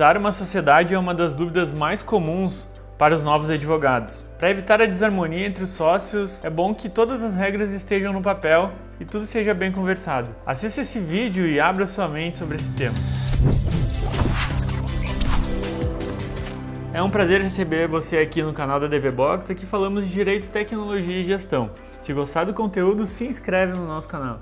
Usar uma sociedade é uma das dúvidas mais comuns para os novos advogados. Para evitar a desarmonia entre os sócios, é bom que todas as regras estejam no papel e tudo seja bem conversado. Assista esse vídeo e abra sua mente sobre esse tema. É um prazer receber você aqui no canal da DVBox. Aqui falamos de Direito, Tecnologia e Gestão. Se gostar do conteúdo, se inscreve no nosso canal.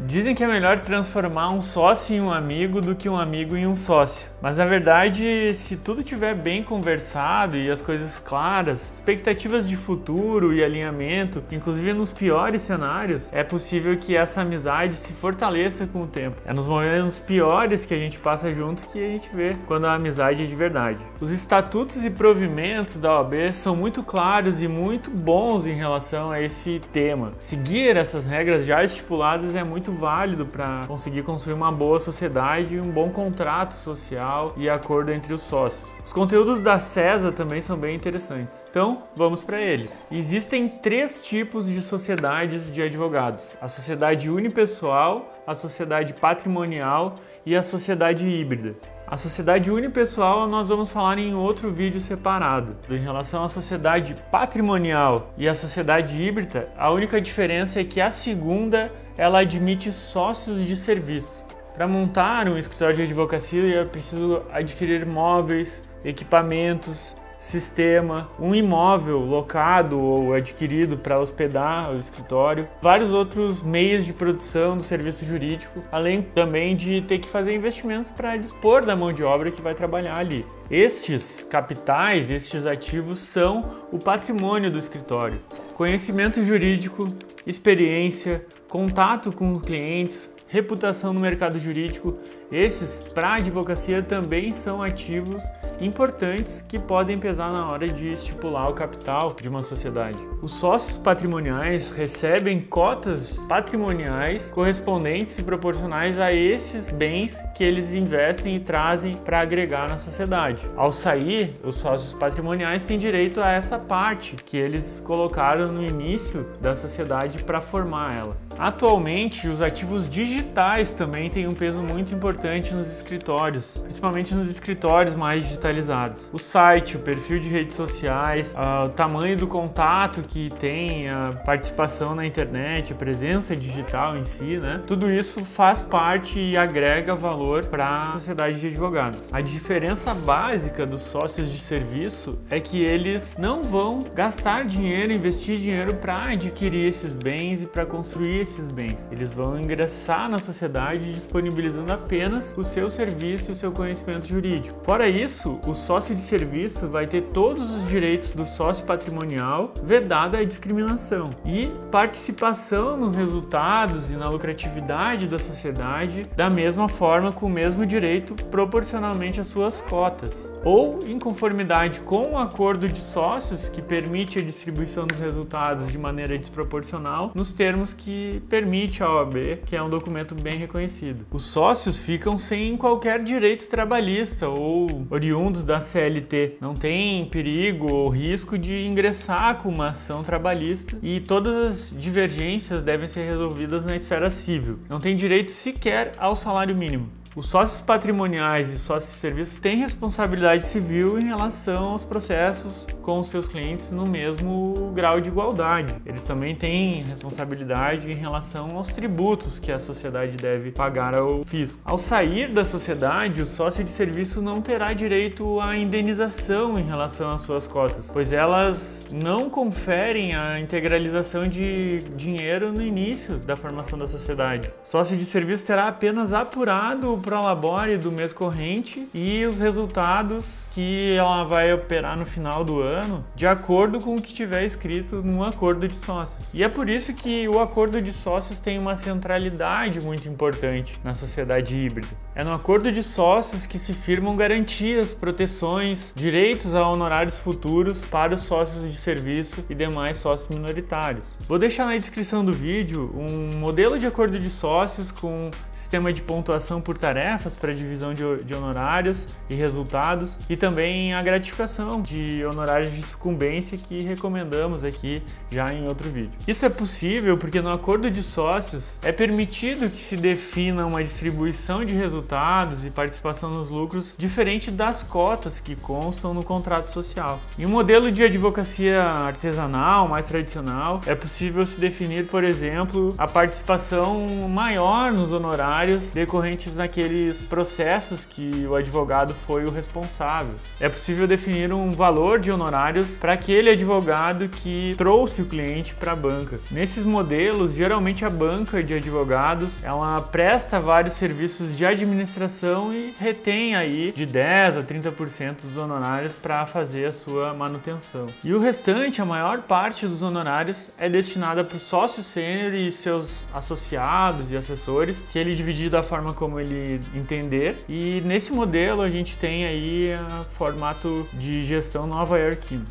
Dizem que é melhor transformar um sócio em um amigo do que um amigo em um sócio. Mas na verdade, se tudo estiver bem conversado e as coisas claras, expectativas de futuro e alinhamento, inclusive nos piores cenários, é possível que essa amizade se fortaleça com o tempo. É nos momentos piores que a gente passa junto que a gente vê quando a amizade é de verdade. Os estatutos e provimentos da OAB são muito claros e muito bons em relação a esse tema. Seguir essas regras já estipuladas é muito válido para conseguir construir uma boa sociedade e um bom contrato social e acordo entre os sócios. Os conteúdos da CESA também são bem interessantes. Então, vamos para eles. Existem 3 tipos de sociedades de advogados: a sociedade unipessoal, a sociedade patrimonial e a sociedade híbrida. A sociedade unipessoal nós vamos falar em outro vídeo separado. Em relação à sociedade patrimonial e à sociedade híbrida, a única diferença é que a segunda ela admite sócios de serviço. Para montar um escritório de advocacia é preciso adquirir móveis, equipamentos, sistema, um imóvel locado ou adquirido para hospedar o escritório, vários outros meios de produção do serviço jurídico, além também de ter que fazer investimentos para dispor da mão de obra que vai trabalhar ali. Estes capitais, estes ativos são o patrimônio do escritório. Conhecimento jurídico, experiência, contato com clientes, reputação no mercado jurídico, esses para a advocacia também são ativos importantes que podem pesar na hora de estipular o capital de uma sociedade. Os sócios patrimoniais recebem cotas patrimoniais correspondentes e proporcionais a esses bens que eles investem e trazem para agregar na sociedade. Ao sair, os sócios patrimoniais têm direito a essa parte que eles colocaram no início da sociedade para formar ela. Atualmente, os ativos digitais também têm um peso muito importante nos escritórios, principalmente nos escritórios mais digitalizados. O site, o perfil de redes sociais, o tamanho do contato que tem, a participação na internet, a presença digital em si, né? Tudo isso faz parte e agrega valor para a sociedade de advogados. A diferença básica dos sócios de serviço é que eles não vão gastar dinheiro, investir dinheiro para adquirir esses bens e para construir esses bens. Eles vão ingressar na sociedade disponibilizando apenas o seu serviço e o seu conhecimento jurídico. Fora isso, o sócio de serviço vai ter todos os direitos do sócio patrimonial, vedada a discriminação e participação nos resultados e na lucratividade da sociedade da mesma forma, com o mesmo direito proporcionalmente às suas cotas, ou em conformidade com o acordo de sócios que permite a distribuição dos resultados de maneira desproporcional nos termos que permite a OAB, que é um documento bem reconhecido. Os sócios ficam sem qualquer direito trabalhista ou oriundos da CLT. Não tem perigo ou risco de ingressar com uma ação trabalhista e todas as divergências devem ser resolvidas na esfera civil. Não tem direito sequer ao salário mínimo. Os sócios patrimoniais e sócios de serviços têm responsabilidade civil em relação aos processos com os seus clientes no mesmo grau de igualdade. Eles também têm responsabilidade em relação aos tributos que a sociedade deve pagar ao fisco. Ao sair da sociedade, o sócio de serviço não terá direito à indenização em relação às suas cotas, pois elas não conferem a integralização de dinheiro no início da formação da sociedade. O sócio de serviço terá apenas apurado o prolabore do mês corrente e os resultados que ela vai operar no final do ano, de acordo com o que tiver escrito no acordo de sócios. E é por isso que o acordo de sócios tem uma centralidade muito importante na sociedade híbrida. É no acordo de sócios que se firmam garantias, proteções, direitos a honorários futuros para os sócios de serviço e demais sócios minoritários. Vou deixar na descrição do vídeo um modelo de acordo de sócios com sistema de pontuação por tarefas para divisão de honorários e resultados, e também a gratificação de honorários honorários de sucumbência que recomendamos aqui já em outro vídeo. Isso é possível porque no acordo de sócios é permitido que se defina uma distribuição de resultados e participação nos lucros diferente das cotas que constam no contrato social. Em um modelo de advocacia artesanal mais tradicional, é possível se definir, por exemplo, a participação maior nos honorários decorrentes naqueles processos que o advogado foi o responsável. É possível definir um valor de honorários para aquele advogado que trouxe o cliente para a banca. Nesses modelos, geralmente a banca de advogados, ela presta vários serviços de administração e retém aí de 10 a 30% dos honorários para fazer a sua manutenção. E o restante, a maior parte dos honorários, é destinada para o sócio sênior e seus associados e assessores, que ele divide da forma como ele entender. E nesse modelo a gente tem aí formato de gestão nova-iorquino.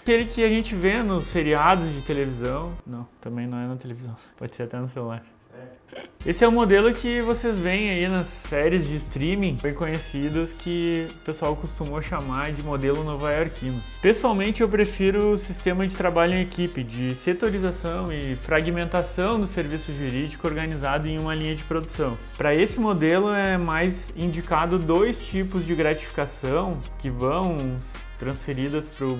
Aquele que a gente vê nos seriados de televisão. Não, também não é na televisão. Pode ser até no celular. Esse é o modelo que vocês veem aí nas séries de streaming bem conhecidas que o pessoal costumou chamar de modelo nova-iorquino. Pessoalmente eu prefiro o sistema de trabalho em equipe, de setorização e fragmentação do serviço jurídico organizado em uma linha de produção. Para esse modelo é mais indicado dois tipos de gratificação que vão transferidas para o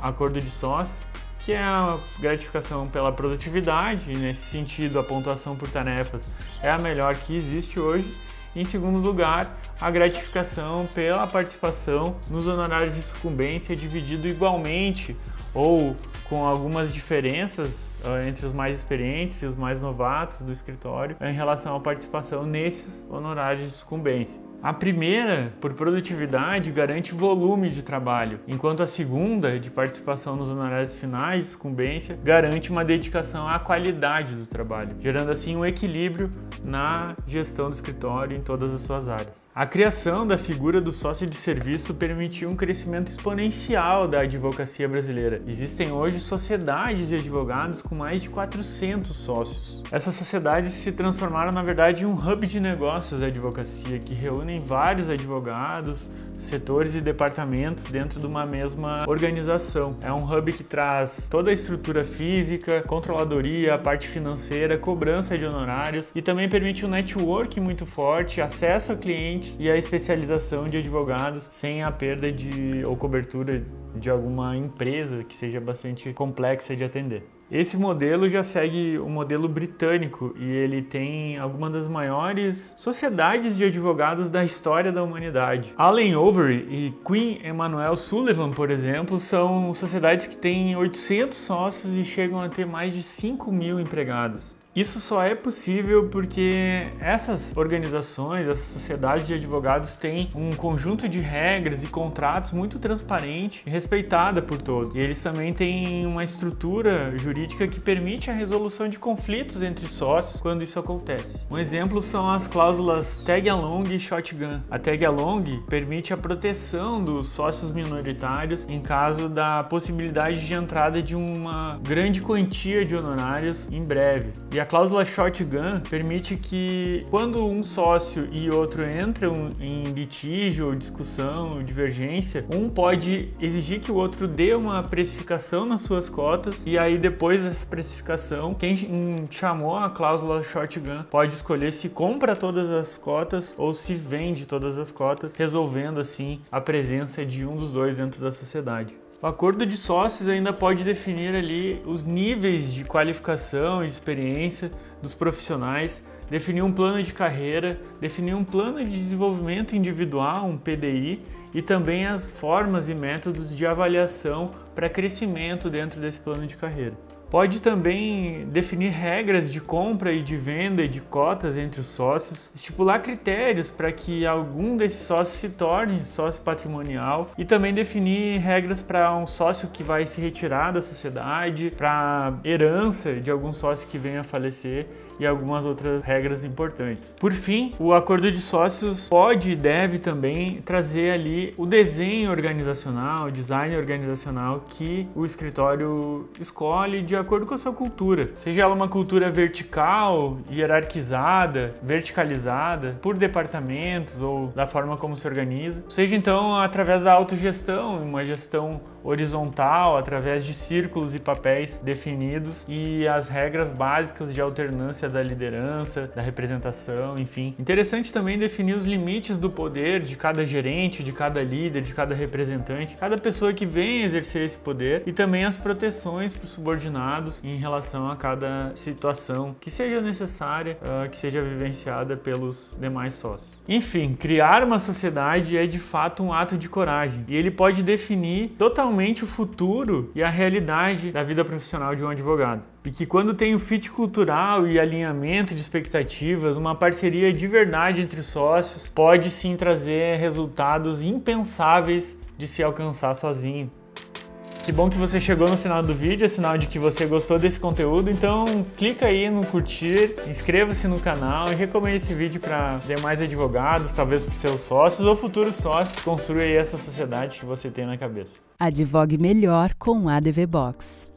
acordo de sócios, que é a gratificação pela produtividade, e nesse sentido a pontuação por tarefas é a melhor que existe hoje. E, em segundo lugar, a gratificação pela participação nos honorários de sucumbência dividido igualmente ou com algumas diferenças entre os mais experientes e os mais novatos do escritório em relação à participação nesses honorários de sucumbência. A primeira, por produtividade, garante volume de trabalho, enquanto a segunda, de participação nos honorários finais de sucumbência, garante uma dedicação à qualidade do trabalho, gerando assim um equilíbrio na gestão do escritório em todas as suas áreas. A criação da figura do sócio de serviço permitiu um crescimento exponencial da advocacia brasileira. Existem hoje sociedades de advogados com mais de 400 sócios. Essas sociedades se transformaram, na verdade, em um hub de negócios da advocacia que reúne vários advogados, setores e departamentos dentro de uma mesma organização. É um hub que traz toda a estrutura física, controladoria, a parte financeira, cobrança de honorários e também permite um network muito forte, acesso a clientes e a especialização de advogados sem a perda ou cobertura de alguma empresa que seja bastante complexa de atender. Esse modelo já segue o modelo britânico e ele tem algumas das maiores sociedades de advogados da história da humanidade. Allen Overy e Queen Emanuel Sullivan, por exemplo, são sociedades que têm 800 sócios e chegam a ter mais de 5.000 empregados. Isso só é possível porque essas organizações, essas sociedades de advogados têm um conjunto de regras e contratos muito transparente e respeitada por todos. E eles também têm uma estrutura jurídica que permite a resolução de conflitos entre sócios quando isso acontece. Um exemplo são as cláusulas tag-along e shotgun. A tag-along permite a proteção dos sócios minoritários em caso da possibilidade de entrada de uma grande quantia de honorários em breve. E a cláusula shotgun permite que, quando um sócio e outro entram em litígio ou discussão ou divergência, um pode exigir que o outro dê uma precificação nas suas cotas e aí depois dessa precificação, quem chamou a cláusula shotgun pode escolher se compra todas as cotas ou se vende todas as cotas, resolvendo assim a presença de um dos dois dentro da sociedade. O acordo de sócios ainda pode definir ali os níveis de qualificação e experiência dos profissionais, definir um plano de carreira, definir um plano de desenvolvimento individual, um PDI, e também as formas e métodos de avaliação para crescimento dentro desse plano de carreira. Pode também definir regras de compra e de venda de cotas entre os sócios, estipular critérios para que algum desses sócios se torne sócio patrimonial e também definir regras para um sócio que vai se retirar da sociedade, para herança de algum sócio que venha a falecer e algumas outras regras importantes. Por fim, o acordo de sócios pode e deve também trazer ali o desenho organizacional, o design organizacional que o escritório escolhe de acordo com a sua cultura. Seja ela uma cultura vertical, hierarquizada, verticalizada, por departamentos ou da forma como se organiza. Seja então através da autogestão, uma gestão horizontal, através de círculos e papéis definidos e as regras básicas de alternância da liderança, da representação, enfim. Interessante também definir os limites do poder de cada gerente, de cada líder, de cada representante, cada pessoa que vem exercer esse poder e também as proteções para os subordinados em relação a cada situação que seja necessária, que seja vivenciada pelos demais sócios. Enfim, criar uma sociedade é de fato um ato de coragem e ele pode definir totalmente o futuro e a realidade da vida profissional de um advogado. E que quando tem o fit cultural e alinhamento de expectativas, uma parceria de verdade entre os sócios pode sim trazer resultados impensáveis de se alcançar sozinho. Que bom que você chegou no final do vídeo, é sinal de que você gostou desse conteúdo, então clica aí no curtir, inscreva-se no canal e recomende esse vídeo para demais advogados, talvez para seus sócios ou futuros sócios. Construa aí essa sociedade que você tem na cabeça. Advogue melhor com a ADV Box.